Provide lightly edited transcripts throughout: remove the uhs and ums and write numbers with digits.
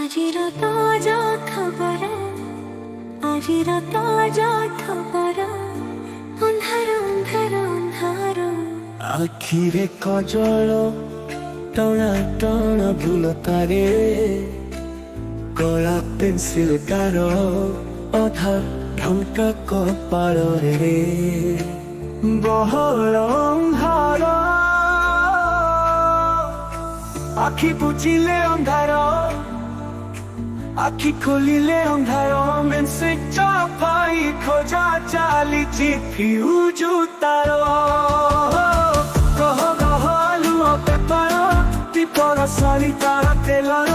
ଆଜିର ତାଜା ଖବର ଆଜିର ତାଜା ଖବର ଅନ୍ଧାର ଅନ୍ଧାର ଅନ୍ଧାର ଆଖିରେ କଜଳ ଟଣା ଟଣା ଭୁଲତାରେ କଳା ପେନ୍ସିଲ ଗାର ଅଧା ଢଙ୍କା କପାଳରେ ବହଳ ଅନ୍ଧାର ଆଖି ବୁଜିଲେ ଅନ୍ଧାର ଆଖି ଖୋଲିଲେ ଅନ୍ଧାର ମେନ୍ସିଚ ପାଇ ଖୋଜା ଚାଲିଛି ଫ୍ୟୁଜ ତାର ଗହ ଗହ ଲୁହ ପେପର ଦୀପର ସରିତାର ତେଲର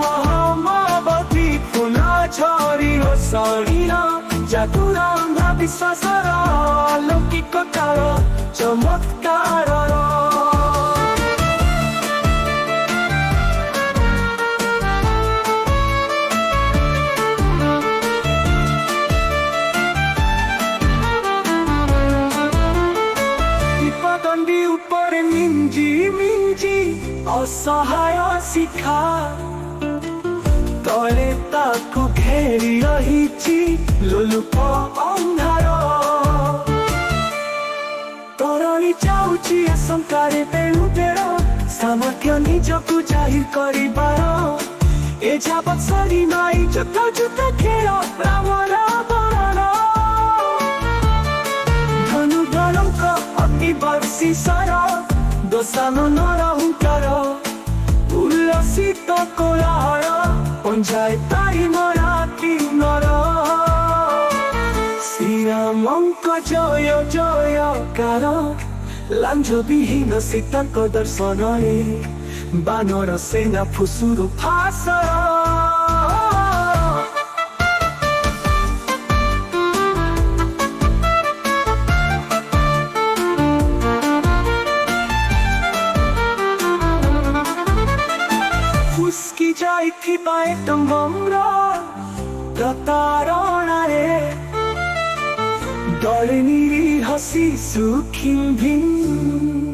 ମହମବତୀ ଫୁଲ ଝରିବ ଶରୀର ଜାଦୁର ଅନ୍ଧ ବିଶ୍ୱାସର ଅଲୌକିକ କାଳ ଚମତ୍କାରର ଦଣ୍ଡି ଉପରେ ମିଞ୍ଜି ମିଞ୍ଜି ଅସହାୟ ଶିଖା ତଳେ ତାକୁ ଘେରି ରହିଛି ଲୋଲୁପ ଅନ୍ଧାର ତରଳି ଯାଉଛି ଆଶଙ୍କାରେ ବେଳୁ ବେଳ ସାମର୍ଥ୍ୟ ନିଜକୁ ଜାହିର କରିବାର ଏ ଯାବତ୍ ସରି ନାଇଁ ଯୁଦ୍ଧ ଯୁଦ୍ଧ ଖେଳ ରାମର ବରଣ ଧନୁଧରଙ୍କ ବର୍ଷି ସାର ଦୋସାନର ହୁଙ୍କାର ଉଲ୍ଲସିତ କୋଳାହଳ ପଞ୍ଝାଏ ତାରି ମରା କିନ୍ନର ଶ୍ରୀରାମଙ୍କ ଜୟ ଜୟକାର ଲାଞ୍ଜ ବିହୀନ ସୀତାଙ୍କ ଦର୍ଶନରେ ବାନର ସେନା ଫୁସୁରୁ ଫାସର ଉସ୍କି ଯାଇଥିବା ଏତମ୍ବର ପ୍ରତାରଣାରେ ଦଳେ ନିରୀହ ଶିଶୁ ଖିମ୍ଭିନ୍